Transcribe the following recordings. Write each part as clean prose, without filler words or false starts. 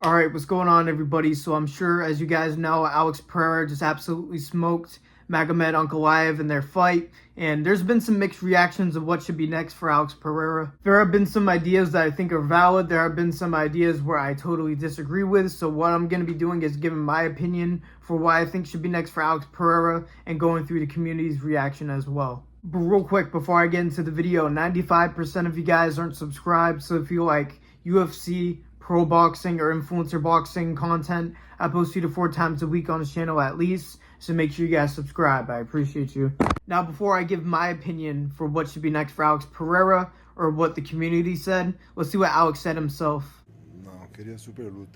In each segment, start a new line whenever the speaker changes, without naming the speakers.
All right, what's going on, everybody? So I'm sure, as you guys know, Alex Pereira just absolutely smoked Magomed Ankalaev in their fight, and there's been some mixed reactions of what should be next for Alex Pereira. There have been some ideas that I think are valid. There have been some ideas where I totally disagree with. So what I'm going to be doing is giving my opinion for what I think should be next for Alex Pereira and going through the community's reaction as well. But real quick, before I get into the video, 95% of you guys aren't subscribed, so if you like UFC, pro boxing, or influencer boxing content, I post 2 to 4 times a week on this channel at least, so make sure you guys subscribe. I appreciate you. Now, before I give my opinion for what should be next for Alex Pereira, or what the community said, let's see what Alex said himself.
No, queria super luta.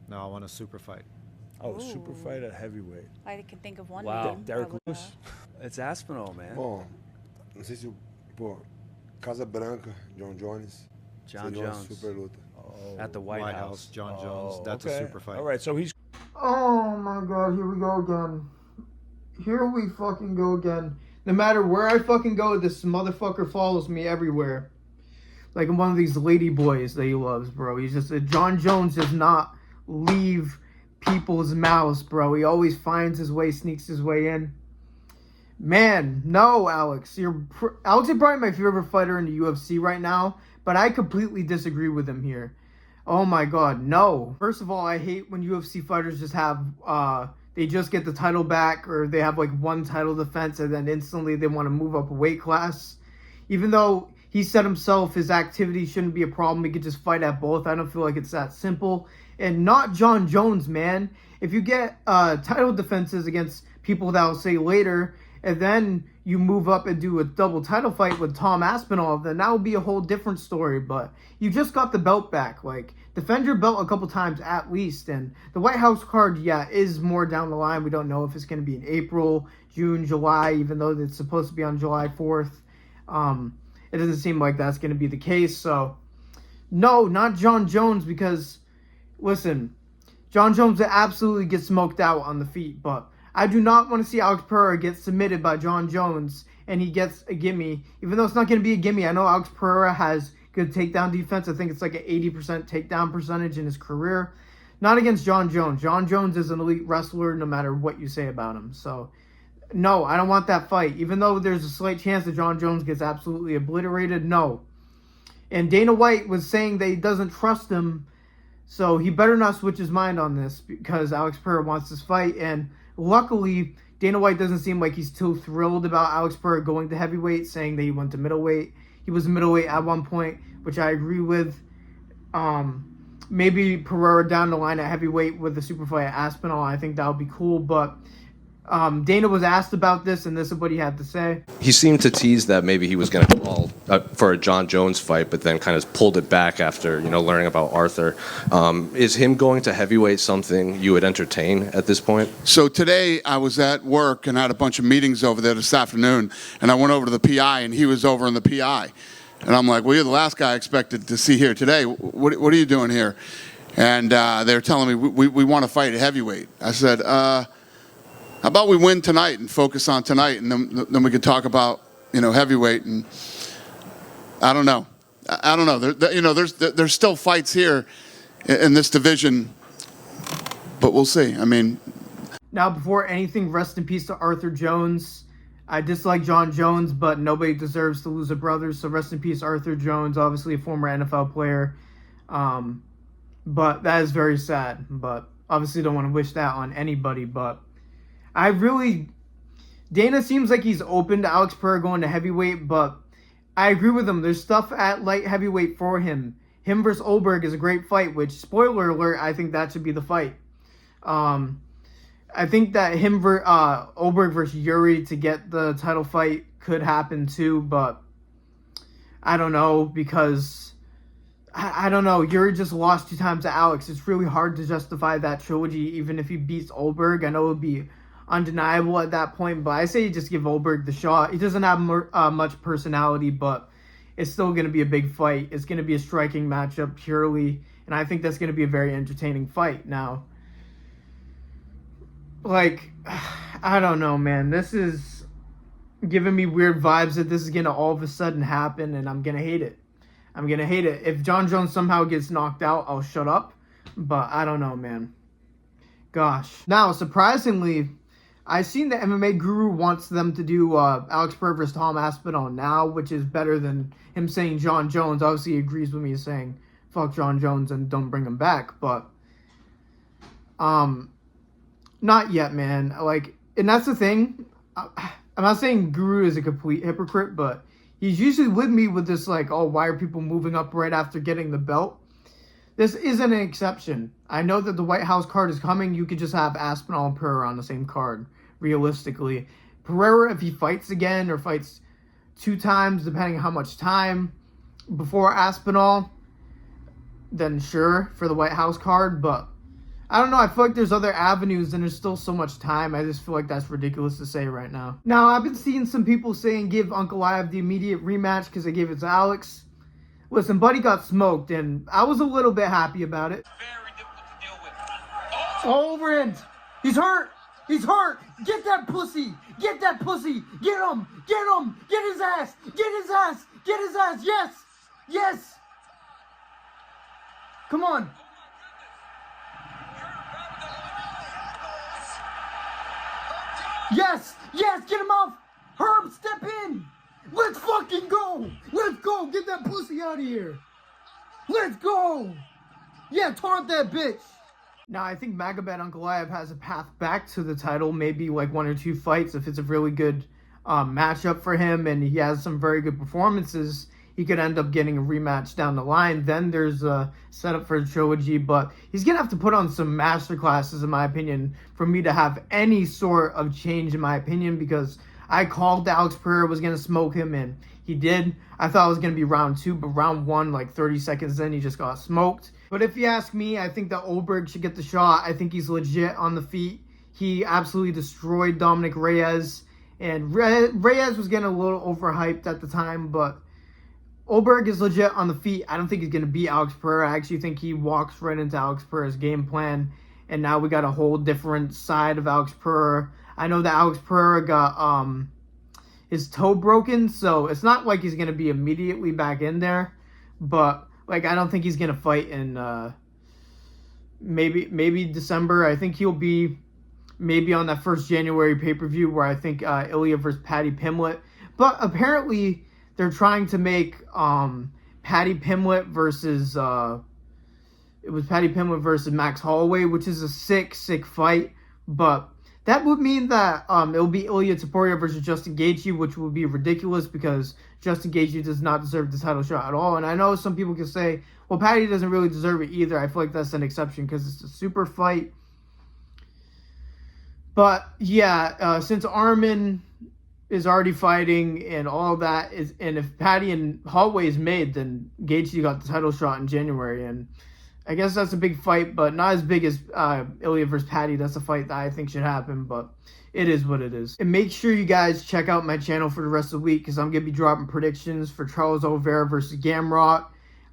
No, I want a super fight.
Oh, super fight at heavyweight.
I can think of one.
Wow.
name.
Derek
That would,
Lewis.
It's Aspinall, man.
Bom, não sei se pô, Casa Branca, John Jones.
John
seria uma
Jones.
super luta.
At the White House.
John Jones. That's
okay.
a super fight.
All right, so he's
Oh my god, here we go again. Here we fucking go again. No matter where I fucking go, this motherfucker follows me everywhere. Like one of these lady boys that he loves, bro. He's just John Jones does not leave people's mouths, bro. He always finds his way, sneaks his way in. Man, no, Alex. Alex is probably my favorite fighter in the UFC right now, but I completely disagree with him here. Oh my god, no. First of all, I hate when UFC fighters just have they just get the title back, or they have like one title defense and then instantly they want to move up a weight class. Even though he said himself his activity shouldn't be a problem, he could just fight at both. I don't feel like it's that simple. And not John Jones, man. If you get title defenses against people that I'll say later, and then you move up and do a double title fight with Tom Aspinall, then that would be a whole different story. But you just got the belt back. Like, defend your belt a couple times at least. And the White House card, yeah, is more down the line. We don't know if it's going to be in April, June, July, even though it's supposed to be on July 4th. It doesn't seem like that's going to be the case. So, no, not John Jones, because, listen, John Jones absolutely gets smoked out on the feet, but I do not want to see Alex Pereira get submitted by John Jones and he gets a gimme. Even though it's not going to be a gimme, I know Alex Pereira has good takedown defense. I think it's like an 80% takedown percentage in his career. Not against John Jones. John Jones is an elite wrestler no matter what you say about him. So, no, I don't want that fight. Even though there's a slight chance that John Jones gets absolutely obliterated, no. And Dana White was saying that he doesn't trust him, so he better not switch his mind on this because Alex Pereira wants this fight. And luckily, Dana White doesn't seem like he's too thrilled about Alex Pereira going to heavyweight, saying that he went to middleweight. He was middleweight at one point, which I agree with. Maybe Pereira down the line at heavyweight with the super fight at Aspinall. I think that would be cool, but Dana was asked about this, and this is what he had to say.
He seemed to tease that maybe he was going to call for a John Jones fight, but then kind of pulled it back after, learning about Arthur. Is him going to heavyweight something you would entertain at this point?
So today I was at work and had a bunch of meetings over there this afternoon, and I went over to the PI, and he was over in the PI. And I'm like, well, you're the last guy I expected to see here today. What are you doing here? And they're telling me, we want to fight at heavyweight. I said, how about we win tonight and focus on tonight, and then we could talk about, heavyweight. And I don't know. I don't know. There's still fights here in this division, but we'll see. I mean.
Now, before anything, rest in peace to Arthur Jones. I dislike John Jones, but nobody deserves to lose a brother. So rest in peace, Arthur Jones, obviously a former NFL player. But that is very sad. But obviously don't want to wish that on anybody. But Dana seems like he's open to Alex Pereira going to heavyweight, but I agree with him. There's stuff at light heavyweight for him. Him versus Oberg is a great fight, which, spoiler alert, I think that should be the fight. I think that Oberg versus Yuri to get the title fight could happen too, but I don't know, because I don't know. Yuri just lost 2 times to Alex. It's really hard to justify that trilogy, even if he beats Oberg. I know it would be undeniable at that point, but I say you just give Oberg the shot. He doesn't have much personality, but it's still going to be a big fight. It's going to be a striking matchup purely, and I think that's going to be a very entertaining fight. Now, like, I don't know, man. This is giving me weird vibes that this is going to all of a sudden happen, and I'm going to hate it. I'm going to hate it. If John Jones somehow gets knocked out, I'll shut up. But I don't know, man. Gosh. Now, surprisingly, I seen the MMA Guru wants them to do Alex Pereira versus Tom Aspinall now, which is better than him saying John Jones. Obviously, he agrees with me saying fuck John Jones and don't bring him back. But not yet, man. Like, and that's the thing. I'm not saying Guru is a complete hypocrite, but he's usually with me with this, like, oh, why are people moving up right after getting the belt? This isn't an exception. I know that the White House card is coming. You could just have Aspinall and Pereira on the same card, realistically. Pereira, if he fights again or fights 2 times, depending on how much time before Aspinall, then sure, for the White House card. But I don't know. I feel like there's other avenues and there's still so much time. I just feel like that's ridiculous to say right now. Now, I've been seeing some people saying give Uncle Ive the immediate rematch because they gave it to Alex. Listen, Buddy got smoked, and I was a little bit happy about it.
Very difficult to deal with.
Overhand. He's hurt. He's hurt. Get that pussy. Get that pussy. Get him. Get him. Get his ass. Get his ass. Get his ass. Yes. Yes. Come on. Yes. Yes. Get him off. Herb, step in. Let's fucking go! Let's go! Get that pussy out of here! Let's go! Yeah, taunt that bitch! Now, I think Magomed Ankalaev has a path back to the title, maybe like 1 or 2 fights if it's a really good matchup for him and he has some very good performances. He could end up getting a rematch down the line. Then there's a setup for a trilogy, but he's going to have to put on some masterclasses, in my opinion, for me to have any sort of change, in my opinion, because I called Alex Pereira was going to smoke him, and he did. I thought it was going to be round 2, but round 1, like 30 seconds in, he just got smoked. But if you ask me, I think that Oberg should get the shot. I think he's legit on the feet. He absolutely destroyed Dominic Reyes, and Reyes was getting a little overhyped at the time, but Oberg is legit on the feet. I don't think he's going to beat Alex Pereira. I actually think he walks right into Alex Pereira's game plan, and now we got a whole different side of Alex Pereira. I know that Alex Pereira got his toe broken, so it's not like he's going to be immediately back in there. But, like, I don't think he's going to fight in maybe December. I think he'll be maybe on that first January pay-per-view where I think Ilya versus Paddy Pimblett. But apparently they're trying to make Paddy Pimblett versus it was Paddy Pimblett versus Max Holloway, which is a sick fight. But that would mean that it'll be Ilya Topuria versus Justin Gaethje, which would be ridiculous because Justin Gaethje does not deserve the title shot at all. And I know some people can say, well, Paddy doesn't really deserve it either. I feel like that's an exception because it's a super fight. But yeah, since Arman is already fighting and all of that is, and if Paddy and Holloway is made, then Gaethje got the title shot in January, and I guess that's a big fight, but not as big as Ilya versus Paddy. That's a fight that I think should happen, but it is what it is. And make sure you guys check out my channel for the rest of the week because I'm going to be dropping predictions for Charles Oliveira versus Gamrot.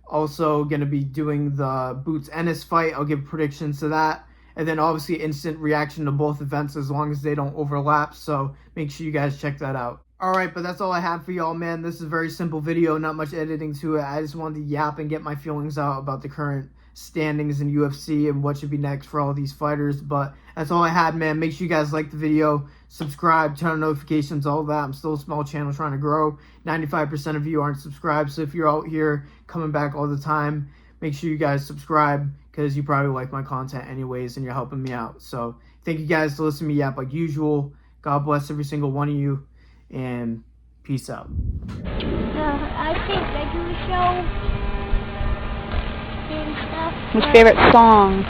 Also going to be doing the Boots Ennis fight. I'll give predictions to that. And then obviously instant reaction to both events as long as they don't overlap. So make sure you guys check that out. Alright, but that's all I have for y'all, man. This is a very simple video, not much editing to it. I just wanted to yap and get my feelings out about the current standings in UFC and what should be next for all these fighters. But that's all I had, man. Make sure you guys like the video, subscribe, turn on notifications, all that. I'm still a small channel trying to grow. 95% of you aren't subscribed, so if you're out here coming back all the time, make sure you guys subscribe because you probably like my content anyways and you're helping me out. So thank you guys for listening to me yap like usual. God bless every single one of you, and peace out.
I think I do a show and stuff.
What's your favorite song?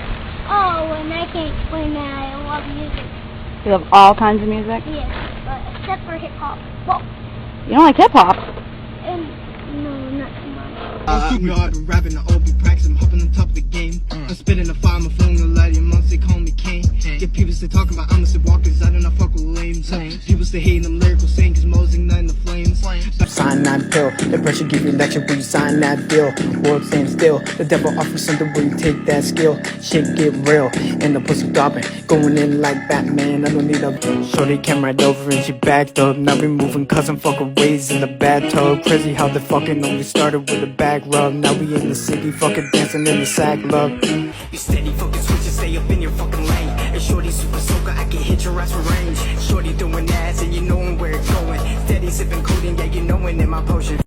Oh, and I can't explain that. I love music.
You love all kinds of music?
Yes, but except for hip hop. Well,
You don't like hip hop?
no, not too much.
I'm keeping hard and rapping, I all be practicing, I'm hopping on top of the game. I'm spitting the fire, my phone, the light, your mom say call me king.
Get people to talk about I'm a sleepwalker, cause I do not fuck with lames. People stay hating them lyrical saying, cause Mo's igniting the flames.
Sign that bill, the pressure give you lecture when you sign that deal. World stand still, the devil offers something where you take that skill. Shit get real, and the pussy throbbing, going in like Batman. I don't need a shorty came right over and she backed up. Now we moving cause I'm fucking ways in the bathtub. Crazy how the fucking only started with a back rub. Now we in the city fucking dancing in the sack love. You steady fucking switching, stay up in your fucking lane. And shorty super soaker, I can hit your ass for range. Shorty doing ass and you knowin' where it's going. Steady sipping codeine, yeah you knowin' in my potion.